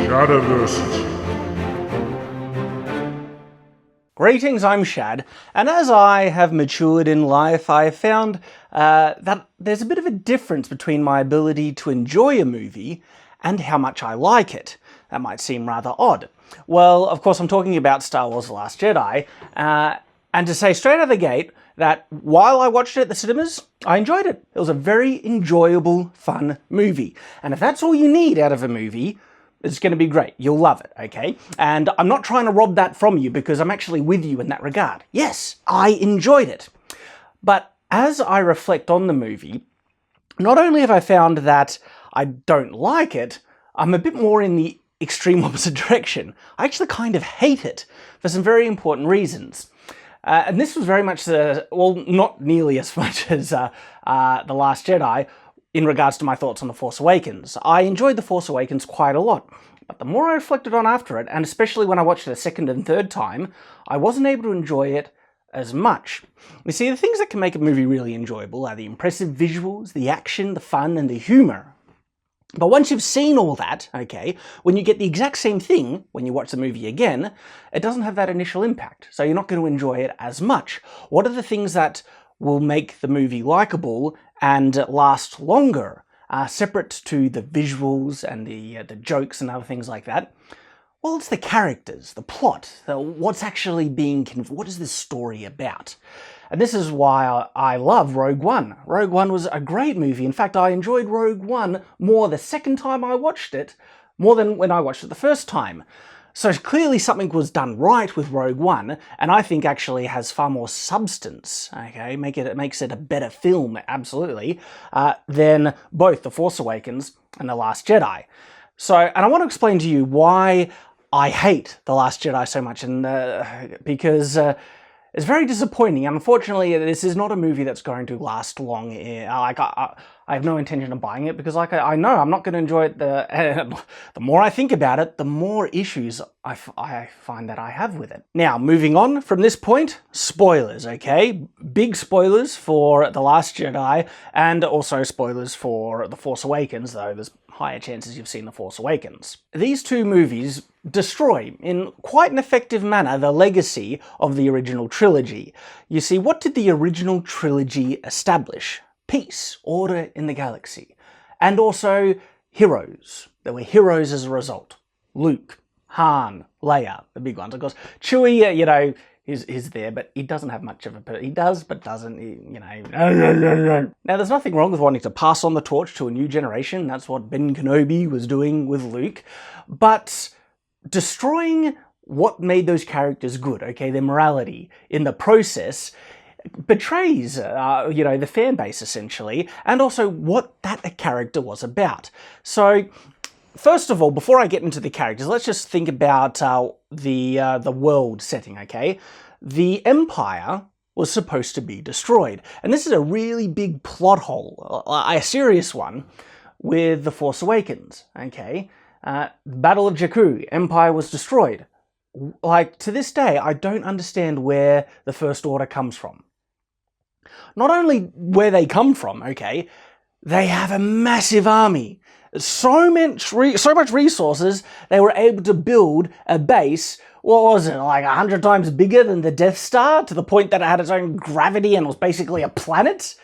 Shadiversity. Greetings, I'm Shad, and as I have matured in life, I have found that there's a bit of a difference between my ability to enjoy a movie and how much I like it. That might seem rather odd. Well, of course, I'm talking about Star Wars The Last Jedi, and to say straight out of the gate that while I watched it at the cinemas, I enjoyed it. It was a very enjoyable, fun movie. And if that's all you need out of a movie, it's going to be great. You'll love it, okay? And I'm not trying to rob that from you because I'm actually with you in that regard. Yes, I enjoyed it. But as I reflect on the movie, not only have I found that I don't like it, I'm a bit more in the extreme opposite direction. I actually kind of hate it for some very important reasons. And this was very much, well, not nearly as much as The Last Jedi, in regards to my thoughts on The Force Awakens. I enjoyed The Force Awakens quite a lot, but the more I reflected on after it, and especially when I watched it a second and third time, I wasn't able to enjoy it as much. You see, the things that can make a movie really enjoyable are the impressive visuals, the action, the fun, and the humour. But once you've seen all that, okay, when you get the exact same thing when you watch the movie again, it doesn't have that initial impact, so you're not going to enjoy it as much. What are the things that will make the movie likeable and last longer, separate to the visuals and the jokes and other things like that? Well, it's the characters, the plot, what's actually being, what is this story about? And this is why I love Rogue One. Rogue One was a great movie. In fact, I enjoyed Rogue One more the second time I watched it, more than when I watched it the first time. So clearly something was done right with Rogue One, and I think actually has far more substance, okay, it makes it a better film, absolutely, than both The Force Awakens and The Last Jedi. So, and I want to explain to you why I hate The Last Jedi so much, and because it's very disappointing. Unfortunately, this is not a movie that's going to last long. I have no intention of buying it because I know I'm not going to enjoy it. The more I think about it, the more issues I find that I have with it. Now, moving on from this point, spoilers, okay? Big spoilers for The Last Jedi and also spoilers for The Force Awakens, though there's higher chances you've seen The Force Awakens. These two movies destroy, in quite an effective manner, the legacy of the original trilogy. You see, what did the original trilogy establish? Peace, order in the galaxy, and also heroes. There were heroes as a result. Luke, Han, Leia, the big ones. Of course, Chewie, you know, is there, but he doesn't have much of a... He does, but doesn't, you know... Now, there's nothing wrong with wanting to pass on the torch to a new generation. That's what Ben Kenobi was doing with Luke. But destroying what made those characters good, okay, their morality, in the process, betrays, you know, the fan base, essentially, and also what that character was about. So, first of all, before I get into the characters, let's just think about the world setting, okay? The Empire was supposed to be destroyed, and this is a really big plot hole, a serious one, with The Force Awakens, okay? Battle of Jakku, Empire was destroyed. Like, to this day, I don't understand where the First Order comes from. Not only where they come from, okay, they have a massive army. So much resources, they were able to build a base, what was it, like 100 times bigger than the Death Star, to the point that it had its own gravity and was basically a planet?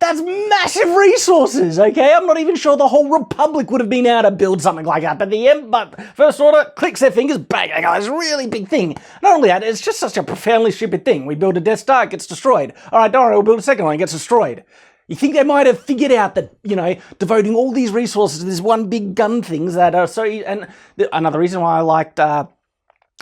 That's massive resources, okay? I'm not even sure the whole Republic would have been able to build something like that, but First Order clicks their fingers, bang, they got this really big thing. Not only that, it's just such a profoundly stupid thing. We build a Death Star, it gets destroyed. All right, don't worry, we'll build a second one, it gets destroyed. You think they might have figured out that, you know, devoting all these resources to this one big gun things that are so... And another reason why I liked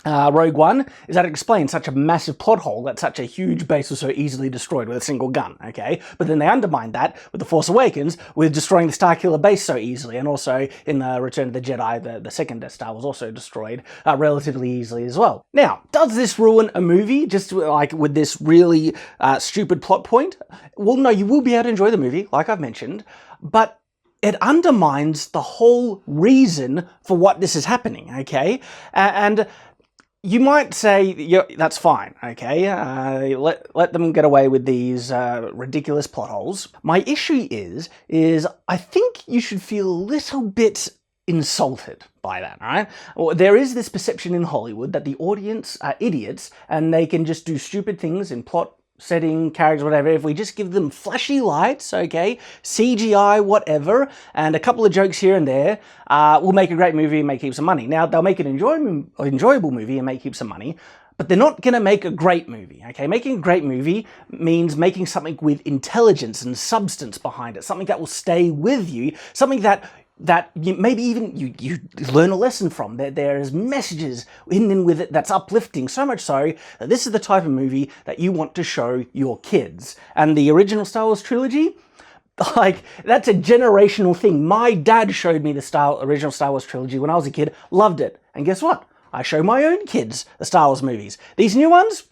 Rogue One is that it explains such a massive plot hole that such a huge base was so easily destroyed with a single gun, okay? But then they undermined that with The Force Awakens, with destroying the Starkiller base so easily, and also in the Return of the Jedi, the second Death Star was also destroyed relatively easily as well. Now, does this ruin a movie, just like with this really stupid plot point? Well, no, you will be able to enjoy the movie, like I've mentioned, but it undermines the whole reason for what this is happening, okay? And you might say, yeah, that's fine, okay? Let them get away with these ridiculous plot holes. My issue is I think you should feel a little bit insulted by that, all right? Well, there is this perception in Hollywood that the audience are idiots and they can just do stupid things in plot, setting, characters, whatever. If we just give them flashy lights, okay, CGI, whatever, and a couple of jokes here and there, we'll make a great movie and make heaps of money. Now, they'll make an enjoyable movie and make heaps of money, but they're not going to make a great movie, okay? Making a great movie means making something with intelligence and substance behind it, something that will stay with you, something that maybe even you learn a lesson from. There's messages in with it that's uplifting, so much so that this is the type of movie that you want to show your kids. And the original Star Wars trilogy, like, that's a generational thing. My dad showed me the original Star Wars trilogy when I was a kid, loved it. And guess what? I show my own kids the Star Wars movies. These new ones,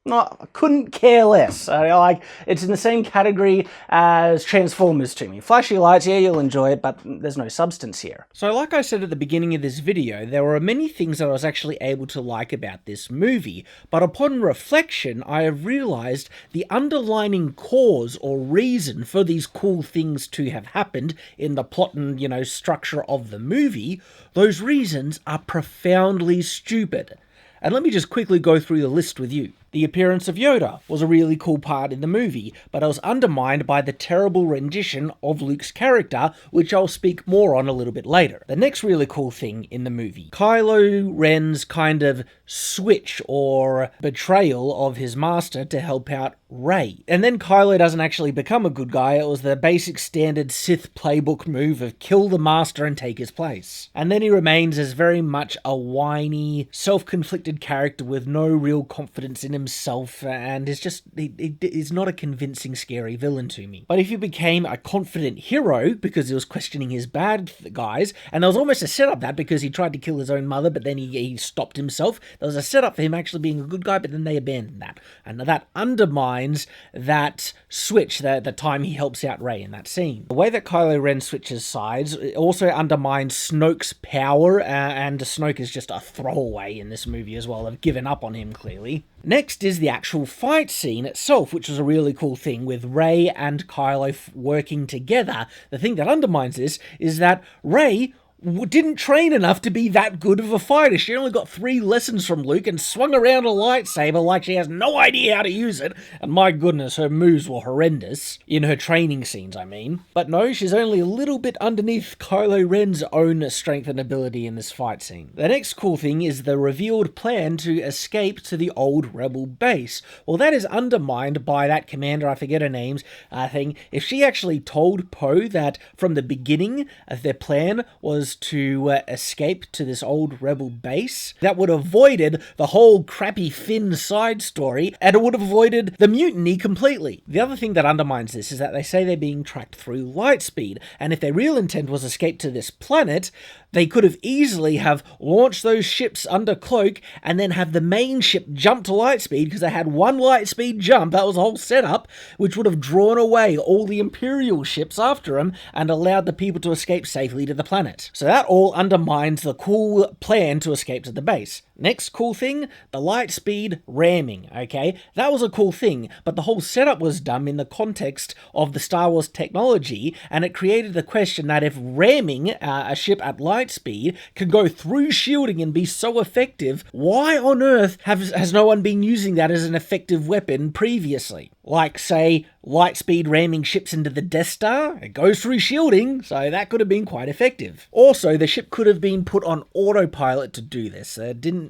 no, I couldn't care less. Like, it's in the same category as Transformers to me. Flashy lights, yeah, you'll enjoy it, but there's no substance here. So like I said at the beginning of this video, there were many things that I was actually able to like about this movie, but upon reflection, I have realized the underlying cause or reason for these cool things to have happened in the plot and, structure of the movie, those reasons are profoundly stupid. And let me just quickly go through the list with you. The appearance of Yoda was a really cool part in the movie, but it was undermined by the terrible rendition of Luke's character, which I'll speak more on a little bit later. The next really cool thing in the movie, Kylo Ren's kind of switch or betrayal of his master to help out Rey. And then Kylo doesn't actually become a good guy, it was the basic standard Sith playbook move of kill the master and take his place. And then he remains as very much a whiny, self-conflicted character with no real confidence in himself, and is not a convincing, scary villain to me. But if he became a confident hero because he was questioning his bad guys, and there was almost a setup that because he tried to kill his own mother, but then he stopped himself, there was a setup for him actually being a good guy, but then they abandoned that. And that undermines that switch, the time he helps out Rey in that scene. The way that Kylo Ren switches sides also undermines Snoke's power, and Snoke is just a throwaway in this movie as well. They've given up on him, clearly. Next is the actual fight scene itself, which was a really cool thing with Rey and Kylo working together. The thing that undermines this is that Rey didn't train enough to be that good of a fighter. She only got 3 lessons from Luke and swung around a lightsaber like she has no idea how to use it. And my goodness, her moves were horrendous. In her training scenes, I mean. But no, she's only a little bit underneath Kylo Ren's own strength and ability in this fight scene. The next cool thing is the revealed plan to escape to the old rebel base. Well, that is undermined by that commander, I forget her name's thing. If she actually told Poe that from the beginning their plan was to escape to this old rebel base, that would have avoided the whole crappy Finn side story, and it would have avoided the mutiny completely. The other thing that undermines this is that they say they're being tracked through light speed, and if their real intent was escape to this planet, they could have easily have launched those ships under cloak and then have the main ship jump to light speed, because they had one light speed jump, that was the whole setup, which would have drawn away all the Imperial ships after them and allowed the people to escape safely to the planet. So that all undermines the cool plan to escape to the base. Next cool thing, the light speed ramming, okay? That was a cool thing, but the whole setup was done in the context of the Star Wars technology, and it created the question that if ramming a ship at light speed can go through shielding and be so effective, why on earth has no one been using that as an effective weapon previously? Like, say, light speed ramming ships into the Death Star, it goes through shielding, so that could have been quite effective. Also, the ship could have been put on autopilot to do this.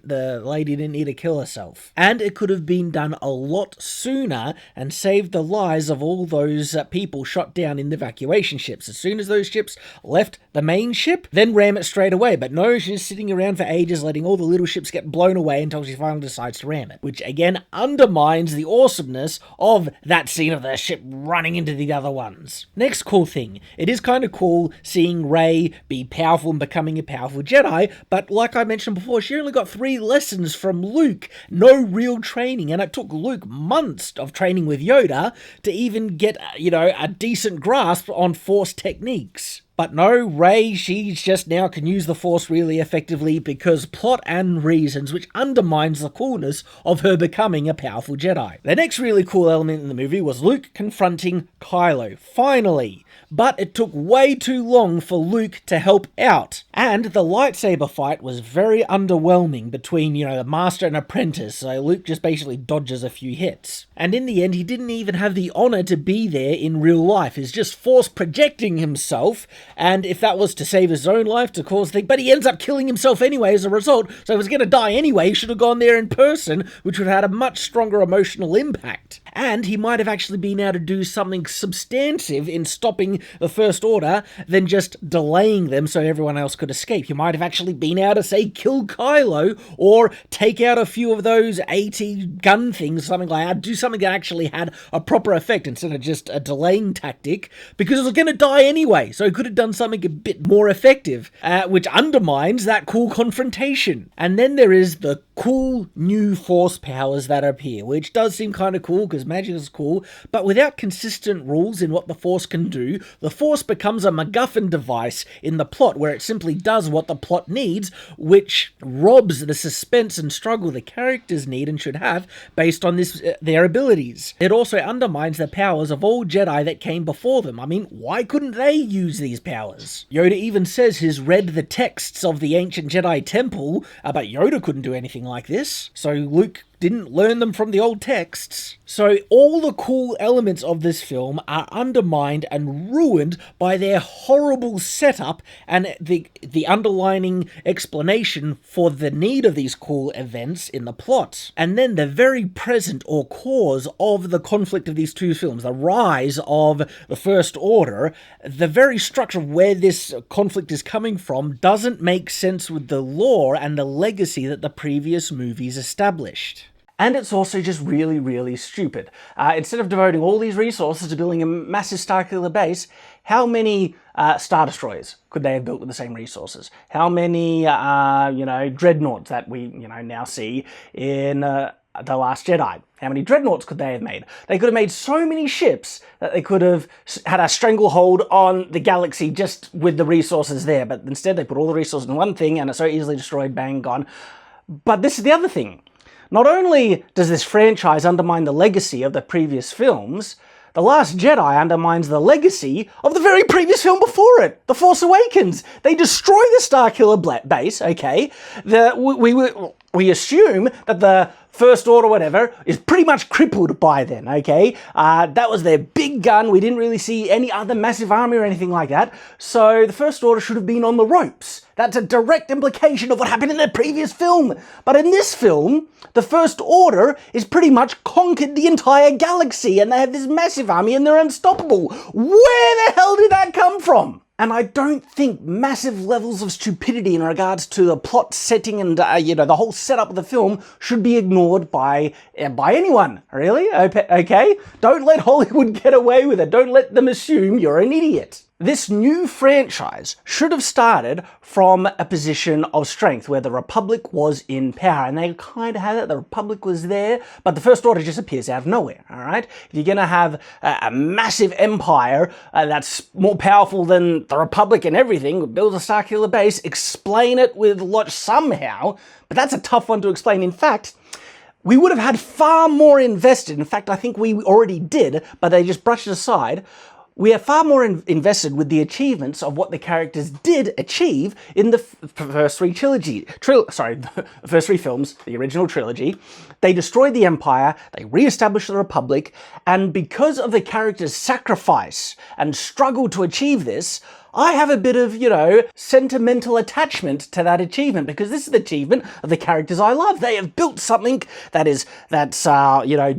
The lady didn't need to kill herself. And it could have been done a lot sooner and saved the lives of all those people shot down in the evacuation ships. As soon as those ships left the main ship, then ram it straight away. But no, she's sitting around for ages letting all the little ships get blown away until she finally decides to ram it. Which again undermines the awesomeness of that scene of the ship running into the other ones. Next cool thing. It is kind of cool seeing Rey be powerful and becoming a powerful Jedi, but like I mentioned before, she only got 3 lessons from Luke. No real training, and it took Luke months of training with Yoda to even get, a decent grasp on Force techniques. But no, Rey, she just now can use the Force really effectively because plot and reasons, which undermines the coolness of her becoming a powerful Jedi. The next really cool element in the movie was Luke confronting Kylo. Finally, but it took way too long for Luke to help out. And the lightsaber fight was very underwhelming between, the master and apprentice, so Luke just basically dodges a few hits. And in the end, he didn't even have the honor to be there in real life. He's just force projecting himself, and if that was to save his own life, to cause things, but he ends up killing himself anyway as a result, so if he was going to die anyway, he should have gone there in person, which would have had a much stronger emotional impact. And he might have actually been able to do something substantive in stopping the First Order than just delaying them so everyone else could escape. He might have actually been able to, say, kill Kylo, or take out a few of those AT gun things, something like that, do something that actually had a proper effect instead of just a delaying tactic, because it was going to die anyway, so he could have done something a bit more effective, which undermines that cool confrontation. And then there is the cool new Force powers that appear, which does seem kind of cool, because magic is cool, but without consistent rules in what the Force can do, the Force becomes a MacGuffin device in the plot, where it simply does what the plot needs, which robs the suspense and struggle the characters need and should have based on their abilities. It also undermines the powers of all Jedi that came before them. I mean, why couldn't they use these powers? Yoda even says he's read the texts of the ancient Jedi temple, but Yoda couldn't do anything like this, so Luke didn't learn them from the old texts. So all the cool elements of this film are undermined and ruined by their horrible setup and the underlining explanation for the need of these cool events in the plot. And then the very present or cause of the conflict of these two films, the rise of the First Order, the very structure of where this conflict is coming from doesn't make sense with the lore and the legacy that the previous movies established. And it's also just really, really stupid. Instead of devoting all these resources to building a massive Starkiller base, how many Star Destroyers could they have built with the same resources? How many, dreadnoughts that we, now see in The Last Jedi? How many dreadnoughts could they have made? They could have made so many ships that they could have had a stranglehold on the galaxy just with the resources there, but instead they put all the resources in one thing and it's so easily destroyed, bang, gone. But this is the other thing. Not only does this franchise undermine the legacy of the previous films, The Last Jedi undermines the legacy of the very previous film before it, The Force Awakens. They destroy the Starkiller base, okay? We assume that the First Order, whatever, is pretty much crippled by then, okay? That was their big gun. We didn't really see any other massive army or anything like that. So the First Order should have been on the ropes. That's a direct implication of what happened in the previous film. But in this film, the First Order is pretty much conquered the entire galaxy and they have this massive army and they're unstoppable. Where the hell did that come from? And I don't think massive levels of stupidity in regards to the plot setting and, the whole setup of the film should be ignored by anyone, really? Okay? Don't let Hollywood get away with it. Don't let them assume you're an idiot. This new franchise should have started from a position of strength where the Republic was in power, and they kind of had it. The Republic was there, but the First Order just appears out of nowhere, all right? If you're going to have a massive empire that's more powerful than the Republic and everything, build a Starkiller base, explain it with logic somehow, but that's a tough one to explain. In fact, we would have had far more invested. In fact, I think we already did, but they just brushed it aside. We are far more invested with the achievements of what the characters did achieve in the first three the first three films, the original trilogy. They destroyed the Empire, they re-established the Republic, and because of the characters' sacrifice and struggle to achieve this, I have a bit of, sentimental attachment to that achievement because this is the achievement of the characters I love. They have built something that's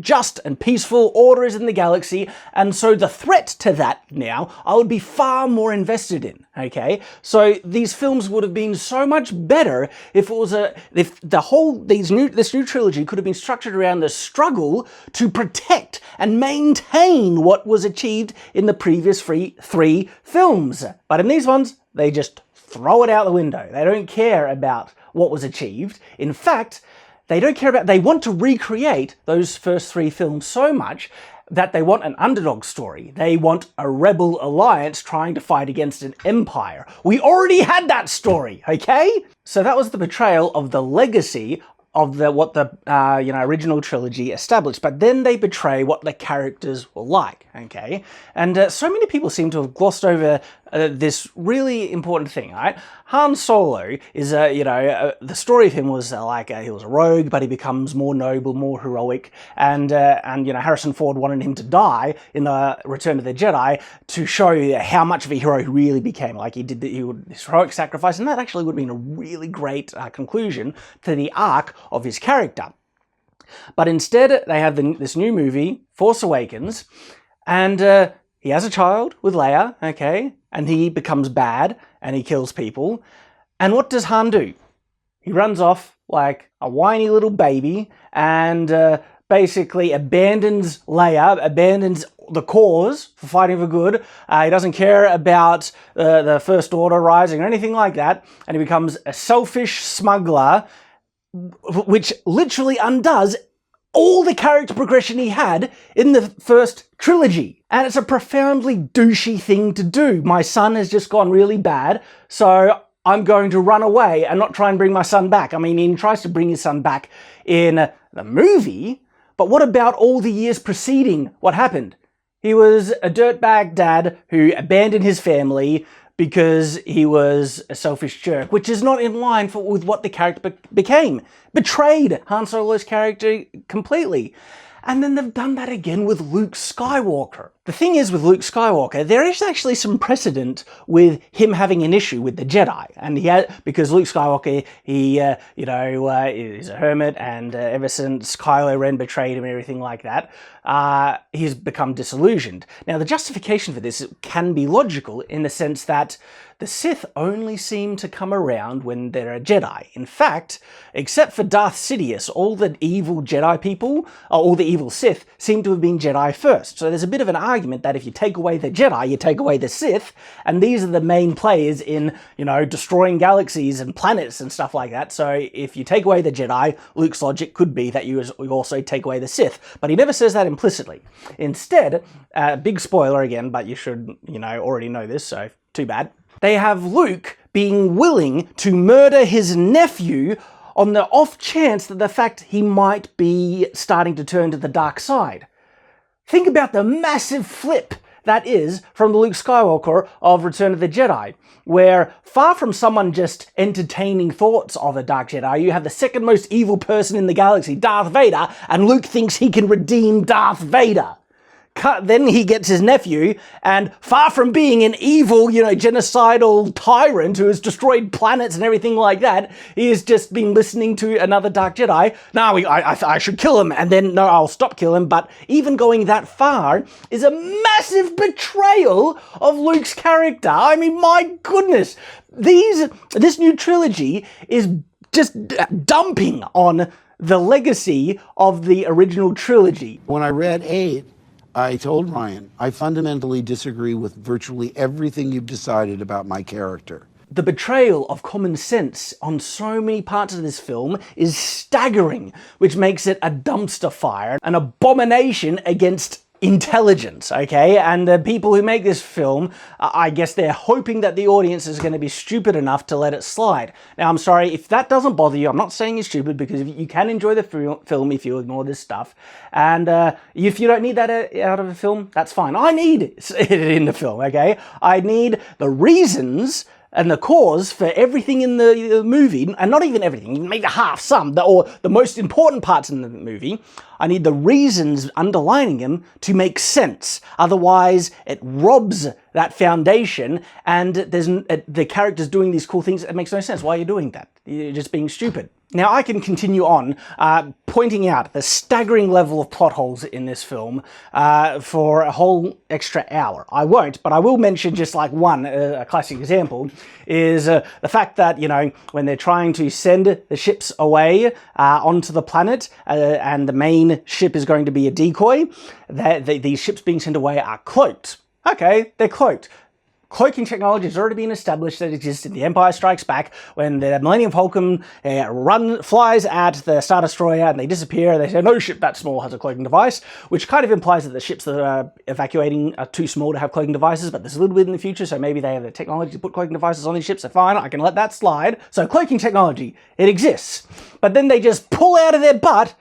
just and peaceful, order is in the galaxy, and so the threat to that now, I would be far more invested in, okay? So these films would have been so much better if this new trilogy could have been structured around the struggle to protect and maintain what was achieved in the previous three films. But in these ones, they just throw it out the window. They don't care about what was achieved. In fact, they want to recreate those first three films so much that they want an underdog story. They want a rebel alliance trying to fight against an empire. We already had that story, okay? So that was the betrayal of the legacy of what the original trilogy established, but then they betray what the characters were like, okay? And so many people seem to have glossed over this really important thing, right? Han Solo is, the story of him was he was a rogue, but he becomes more noble, more heroic, and Harrison Ford wanted him to die in the Return of the Jedi to show how much of a hero he really became. Like he did this heroic sacrifice, and that actually would have been a really great conclusion to the arc of his character. But instead, they have this new movie, Force Awakens, and he has a child with Leia, okay, and he becomes bad, and he kills people. And what does Han do? He runs off like a whiny little baby, and basically abandons Leia, abandons the cause for fighting for good. He doesn't care about the First Order rising or anything like that, and he becomes a selfish smuggler, which literally undoes all the character progression he had in the first trilogy. And it's a profoundly douchey thing to do. My son has just gone really bad, so I'm going to run away and not try and bring my son back. I mean, he tries to bring his son back in the movie, but what about all the years preceding what happened? He was a dirtbag dad who abandoned his family because he was a selfish jerk, which is not in line with what the character became. Betrayed Han Solo's character completely. And then they've done that again with Luke Skywalker. The thing is with Luke Skywalker, there is actually some precedent with him having an issue with the Jedi. And because Luke Skywalker, he is a hermit, and ever since Kylo Ren betrayed him and everything like that, he's become disillusioned. Now, the justification for this can be logical in the sense that the Sith only seem to come around when they're a Jedi. In fact, except for Darth Sidious, all the evil Jedi people, or all the evil Sith, seem to have been Jedi first. So there's a bit of an argument that if you take away the Jedi, you take away the Sith, and these are the main players in, destroying galaxies and planets and stuff like that. So if you take away the Jedi, Luke's logic could be that you also take away the Sith. But he never says that implicitly. Instead, big spoiler again, but you should, already know this, so too bad. They have Luke being willing to murder his nephew on the off chance that the fact he might be starting to turn to the dark side. Think about the massive flip that is from the Luke Skywalker of Return of the Jedi, where far from someone just entertaining thoughts of a dark Jedi, you have the second most evil person in the galaxy, Darth Vader, and Luke thinks he can redeem Darth Vader. Then he gets his nephew, and far from being an evil, genocidal tyrant who has destroyed planets and everything like that, he has just been listening to another Dark Jedi. No, I should kill him, and then, no, I'll stop killing him. But even going that far is a massive betrayal of Luke's character. I mean, my goodness. This new trilogy is just dumping on the legacy of the original trilogy. When I read 8, I told Ryan, I fundamentally disagree with virtually everything you've decided about my character. The betrayal of common sense on so many parts of this film is staggering, which makes it a dumpster fire, an abomination against intelligence, okay? And the people who make this film, I guess they're hoping that the audience is going to be stupid enough to let it slide. Now, I'm sorry, if that doesn't bother you, I'm not saying you're stupid, because you can enjoy the film if you ignore this stuff. And if you don't need that out of a film, that's fine. I need it in the film, okay? I need the reasons and the cause for everything in the movie, and not even everything, maybe half, some, or the most important parts in the movie. I need the reasons underlining them to make sense. Otherwise, it robs that foundation, and the characters doing these cool things. It makes no sense. Why are you doing that? You're just being stupid. Now, I can continue on pointing out the staggering level of plot holes in this film for a whole extra hour. I won't, but I will mention just like one, a classic example, is the fact that, when they're trying to send the ships away onto the planet, and the main ship is going to be a decoy, these ships being sent away are cloaked. Okay, they're cloaked. cloaking technology has already been established that exists in The Empire Strikes Back, when the Millennium Falcon flies at the Star Destroyer and they disappear. They say no ship that small has a cloaking device, which kind of implies that the ships that are evacuating are too small to have cloaking devices, but there's a little bit in the future, so maybe they have the technology to put cloaking devices on these ships, so fine, I can let that slide. So cloaking technology, it exists. But then they just pull out of their butt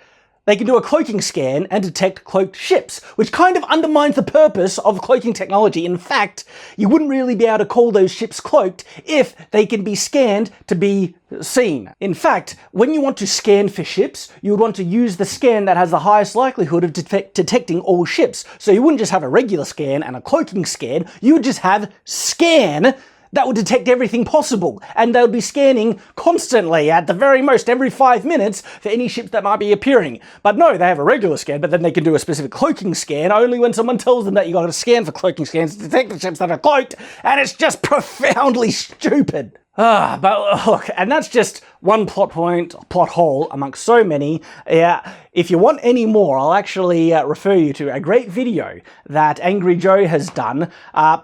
they can do a cloaking scan and detect cloaked ships, which kind of undermines the purpose of cloaking technology. In fact, you wouldn't really be able to call those ships cloaked if they can be scanned to be seen. In fact, when you want to scan for ships, you would want to use the scan that has the highest likelihood of detecting all ships. So you wouldn't just have a regular scan and a cloaking scan, you would just have scan that would detect everything possible, and they would be scanning constantly, at the very most every 5 minutes, for any ships that might be appearing. But no, they have a regular scan, but then they can do a specific cloaking scan only when someone tells them that you got to scan for cloaking scans to detect the ships that are cloaked, and it's just profoundly stupid. But look, and that's just one plot hole amongst so many. If you want any more, I'll actually refer you to a great video that Angry Joe has done,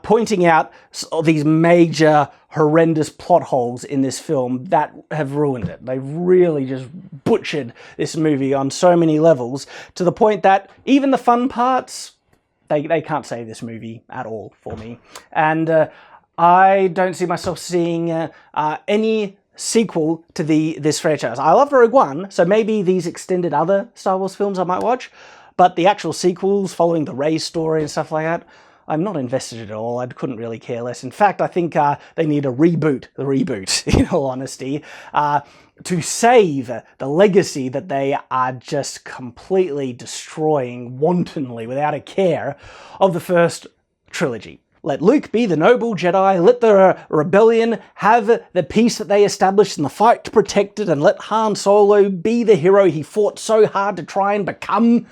pointing out these major, horrendous plot holes in this film that have ruined it. They've really just butchered this movie on so many levels, to the point that even the fun parts, they can't save this movie at all for me. And I don't see myself seeing any sequel to this franchise. I love Rogue One, so maybe these extended other Star Wars films I might watch, but the actual sequels following the Rey story and stuff like that, I'm not invested at all. I couldn't really care less. In fact, I think they need to reboot the reboot, in all honesty, to save the legacy that they are just completely destroying wantonly, without a care, of the first trilogy. Let Luke be the noble Jedi, let the rebellion have the peace that they established in the fight to protect it, and let Han Solo be the hero he fought so hard to try and become.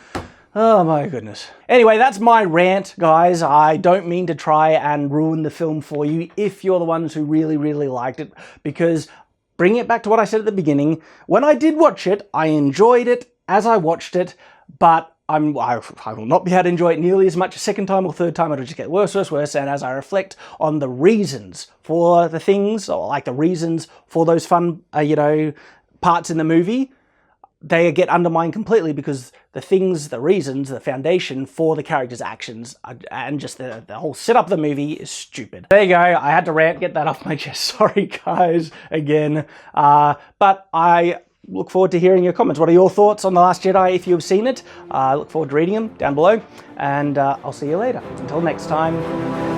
Oh my goodness. Anyway, that's my rant, guys. I don't mean to try and ruin the film for you if you're the ones who really, really liked it, because bringing it back to what I said at the beginning, when I did watch it, I enjoyed it as I watched it, but I will not be able to enjoy it nearly as much a second time or third time. It'll just get worse, worse, worse. And as I reflect on the reasons for the things, or like the reasons for those fun, parts in the movie, they get undermined completely, because the things, the reasons, the foundation for the characters' actions and just the whole setup of the movie is stupid. There you go. I had to rant, get that off my chest. Sorry, guys, again. But I look forward to hearing your comments. What are your thoughts on The Last Jedi if you've seen it? I look forward to reading them down below, and I'll see you later. Until next time.